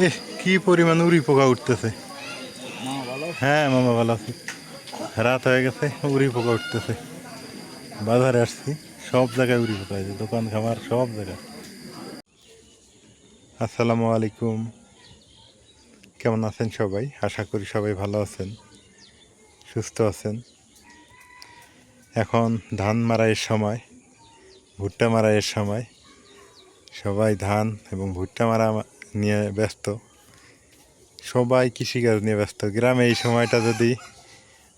এ কি পরিমাণ উড়ি পোকা উঠতেছে। হ্যাঁ মামা ভালো আছি। রাত হয়ে গেছে, উড়ি পোকা উঠতেছে। বাজারে আসছি, সব জায়গায় উড়ি পোকা আছে, দোকান খামার সব জায়গায়। আসসালামু আলাইকুম, কেমন আছেন সবাই? আশা করি সবাই ভালো আছেন, সুস্থ আছেন। এখন ধান মাড়াইয়ের সময়, ভুট্টা মাড়াইয়ের সময়। সবাই ধান এবং ভুট্টা মারা নিয়ে ব্যস্ত, সবাই কৃষিকাজ নিয়ে ব্যস্ত। গ্রামে এই সময়টা যদি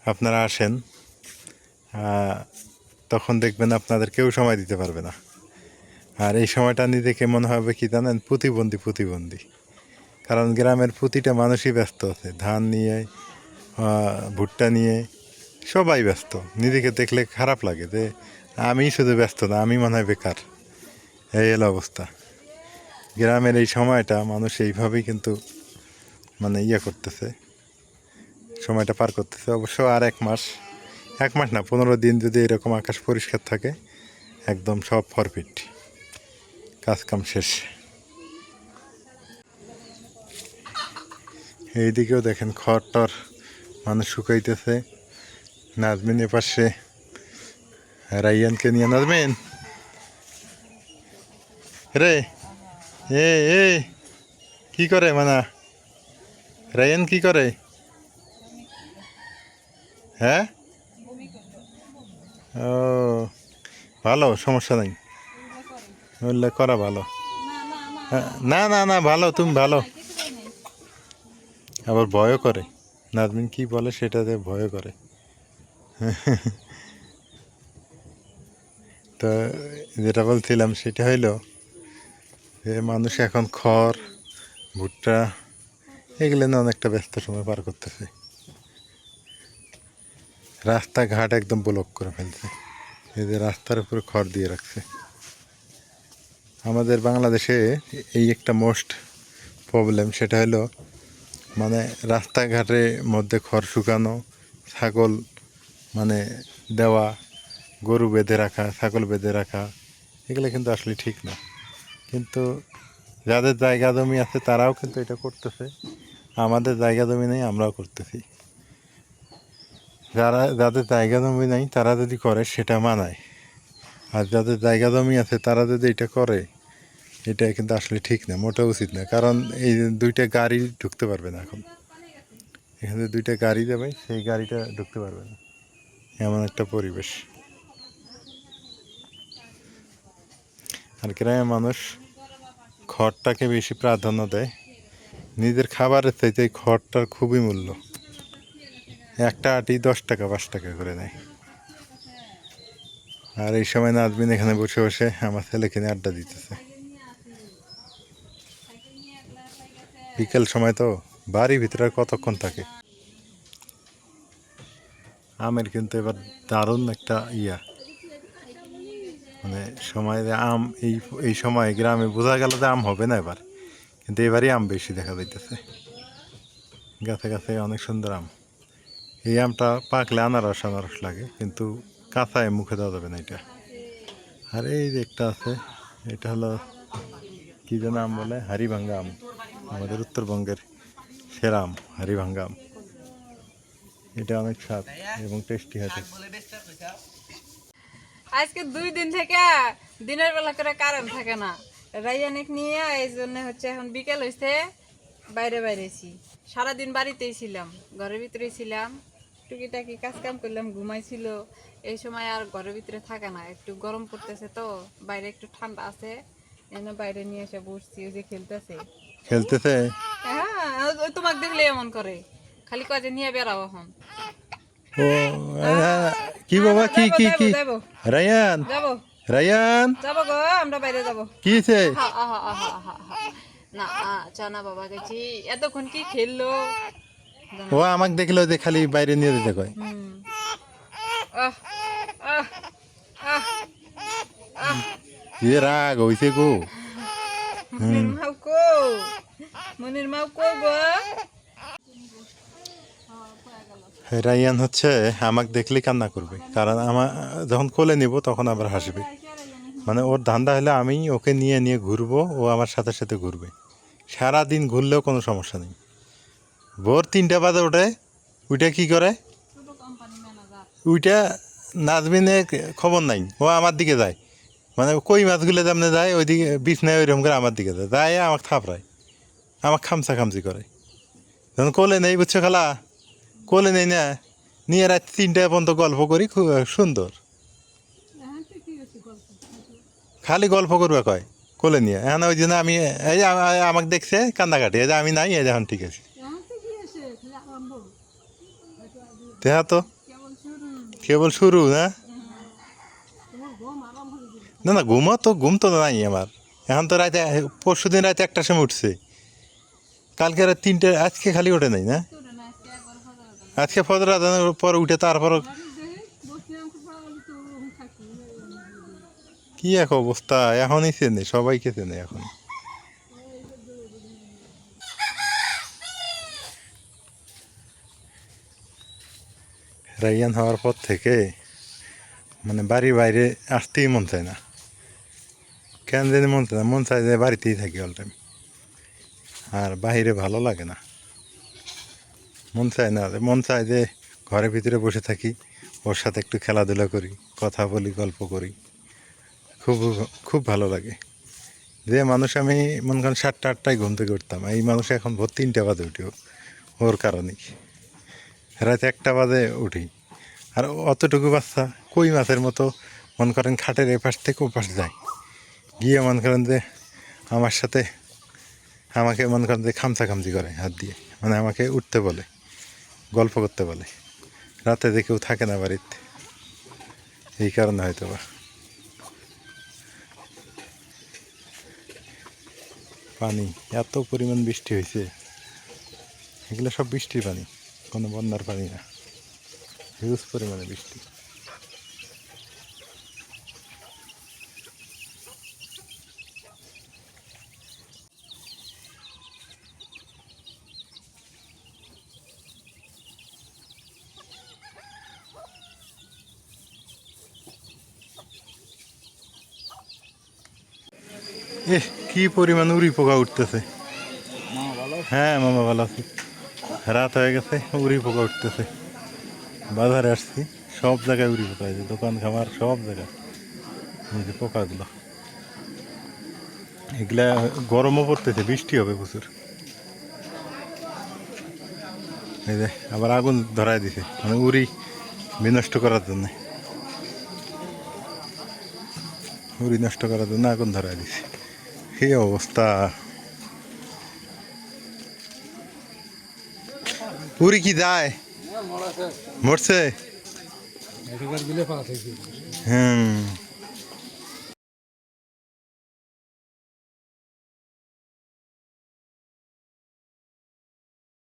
আপনারা আসেন, তখন দেখবেন আপনাদের কেউ সময় দিতে পারবে না। আর এই সময়টা নিজেকে মনে হবে কি জানেন, প্রতিবন্ধী। কারণ গ্রামের প্রতিটা মানুষই ব্যস্ত আছে ধান নিয়ে, ভুট্টা নিয়ে, সবাই ব্যস্ত। নিজেকে দেখলে খারাপ লাগে যে আমি শুধু ব্যস্ত না, আমি মনে হয় বেকার। এই হলো অবস্থা। গ্রামের এই সময়টা মানুষ এইভাবেই কিন্তু মানে করতেছে, সময়টা পার করতেছে। অবশ্য আর এক মাস না, 15 দিন যদি এরকম আকাশ পরিষ্কার থাকে, একদম সব ফরফিট, কাজকাম শেষ। এইদিকেও দেখেন খড় মানুষ শুকাইতেছে। নাজমিন এপাশে রাইয়ানকে নিয়ে, নাজমিন রে, এ এ কি করে মানা, রাইয়ান কি করে? হ্যাঁ, ও ভালো, সমস্যা নাই, বললে করা ভালো। না না না, ভালো, তুমি ভালো। আবার ভয়ও করে, নাজমিন কি বলে সেটাতে ভয়ও করে। তো যেটা বলছিলাম সেটা হইলো যে মানুষ এখন খড়, ভুট্টা এগুলো নিয়ে অনেকটা ব্যস্ত সময় পার করতেছে। রাস্তাঘাট একদম ব্লক করে ফেলছে, এই যে রাস্তার উপরে খড় দিয়ে রাখছে। আমাদের বাংলাদেশে এই একটা মোস্ট প্রবলেম, সেটা হলো মানে রাস্তাঘাটের মধ্যে খড় শুকানো, ছাগল মানে দেওয়া, গরু বেঁধে রাখা, ছাগল বেঁধে রাখা, এগুলো কিন্তু আসলে ঠিক না। কিন্তু যাদের জায়গা জমি আছে তারাও কিন্তু এটা করতেছে, আমাদের জায়গা জমি নেই আমরাও করতেছি। যাদের জায়গা জমি নেই তারা যদি করে সেটা মানায়, আর যাদের জায়গা জমি আছে তারা যদি এটা করে, এটা কিন্তু আসলে ঠিক না, মোটেও উচিত না। কারণ এই দুইটা গাড়ি ঢুকতে পারবে না এখন, এখানে দুইটা গাড়ি যাবে, সেই গাড়িটা ঢুকতে পারবে না, এমন একটা পরিবেশ। আর গ্রামের মানুষ খড়টাকে বেশি প্রাধান্য দেয়, নিজের খাবারের চাইতে খড়টার খুবই মূল্য। একটা আটি 10 টাকা 5 টাকা করে নেয়। আর এই সময় নাজমিন এখানে বসে বসে আমার ছেলেকে নিয়ে আড্ডা দিতেছে। বিকেল সময় তো বাড়ির ভিতরে আর কতক্ষণ থাকে। আমের কিন্তু এবার দারুণ একটা মানে সময় যে আম, এই সময় গ্রামে বোঝা গেল যে আম হবে না এবার, কিন্তু এবারই আম বেশি দেখা যাইতেছে। গাছে গাছে অনেক সুন্দর আম। এই আমটা পাকলে আনারস লাগে, কিন্তু কাঁচায় মুখে দেওয়া যাবে না এটা। আর এই যে একটা আছে, এটা হলো কি যেন আম বলে, হাড়িভাঙ্গা আম, আমাদের উত্তরবঙ্গের সেরা আম হাড়িভাঙ্গা আম। এটা অনেক স্বাদ এবং টেস্টি হয়েছে। আজকে 2 দিন থেকে দিনের বেলা করে কারেন্ট থাকে না, রাইয়ানিক নিয়ে এই জন্য হচ্ছে এখন বিকেল হয়েছে, বাইরেছি। সারাদিন বাড়িতেই ছিলাম, ঘরের ভিতরেই ছিলাম, টুকিটাকি কাজ কাম করলাম, ঘুমাইছিল। এই সময় আর ঘরের ভিতরে থাকে না, একটু গরম পড়তেছে তো, বাইরে একটু ঠান্ডা আছে, এজন্য বাইরে নিয়ে এসে বসছি। ওই যে খেলতেছে। হ্যাঁ, ওই তোমাকে দেখলে এমন করে, খালি কাজে নিয়ে বেড়াও এখন। ও কি বাবা, কি কি কি যাবো রায়ান, যাবো রায়ান যাবো গো, আমরা বাইরে যাবো। কি হয়েছে? না না বাবা, গেছি এতক্ষণ কি খেললো। ও আমাকে দেখলো যে খালি বাইরে নিয়ে যেতে কয়। আহ আহ আহ আহ কি রাগ হইছে গো। মনির মাও কো গো। রায়ান হচ্ছে আমাকে দেখলেই কান্না করবে, কারণ আমার যখন কোলে নিব তখন আবার হাসবে। মানে ওর ধান্দা হলে আমি ওকে নিয়ে নিয়ে ঘুরবো, ও আমার সাথে সাথে ঘুরবে, সারাদিন ঘুরলেও কোনো সমস্যা নেই। ভোর 3টা বাজে ওঠে, ওইটা কি করে, ছোট কোম্পানি ম্যানেজার। ওইটা নাজমিনের খবর নাই, ও আমার দিকে যায়, মানে কই মাছগুলো যেমন যায় ওইদিকে বিছনায় ওইরকম করে আমার দিকে যায়, যায় আমাকে থাপড়ায়, আমাকে খামচা খামচি করে। যখন কোলে নেই বুঝছো খালা, কোলে নেই না, নিয়ে রাত 3টা পর্যন্ত গল্প করি, খুব সুন্দর। খালি গল্প করবে কয় কোলে নিয়ে, এখন ওই জন্য আমি এই যে আমাকে দেখছে কান্দাকাটি, এই যে আমি নাই, এই যে এখন ঠিক আছে। দেখা তো কেবল শুরু না, না না ঘুম তো নাই আমার। এখন তো রাতে, পরশু দিন রাতে 1টার সময় উঠছে, কালকে রাত 3টে, আজকে খালি ওঠে নাই না, আজকে ফজর আজানের পর উঠে তারপর কি এক অবস্থা, এখনই চেনে, সবাইকে চেনে এখন। রাইয়ান হওয়ার পর থেকে মানে বাড়ির বাইরে আসতেই মন চায় না, কেন জানি মন চায় না, মন চায় যে বাড়িতেই থাকি অল টাইম, আর বাহিরে ভালো লাগে না, মন চায় না, মন চায় যে ঘরের ভিতরে বসে থাকি, ওর সাথে একটু খেলাধুলা করি, কথা বলি, গল্প করি, খুব খুব ভালো লাগে। যে মানুষ আমি মনে করেন 7টা 8টায় ঘুম থেকে উঠতাম, এই মানুষ এখন ভোর 3টা বাজে উঠি, ওর কারণেই রাত 1টা বাজে উঠি। আর অতটুকু বাচ্চা কই মাছের মতো মনে করেন খাটের এপাশ থেকে ওপাশ যায়, গিয়ে মনে করেন যে আমার সাথে, আমাকে মনে করেন যে খামচা খামচি করে হাত দিয়ে, মানে আমাকে উঠতে বলে, গল্প করতে বলে। রাতে যে কেউ থাকে না বাড়িতে, এই কারণে হয়তো বা। পানি এত পরিমাণ বৃষ্টি হয়েছে, এগুলো সব বৃষ্টির পানি, কোনো বন্যার পানি না, হিউজ পরিমাণে বৃষ্টি। কি পরিমাণ উড়ি পোকা উঠতেছে। হ্যাঁ মামা ভালো আছি, রাত হয়ে গেছে, উড়ি পোকা উঠতেছে। বাজারে আসছি, সব জায়গায় উড়ি পোকা হয়েছে, দোকান খামার সব জায়গায় এই যে পোকাগুলো। এগুলা গরমও পড়তেছে, বৃষ্টি হবে প্রচুর। এই যে আবার আগুন ধরায় দিছে, মানে উড়ি বিনষ্ট করার জন্য, উড়ি নষ্ট করার জন্য আগুন ধরায় দিছে। কি অবস্থা, উড়ি কি যায়, মরছে। হুম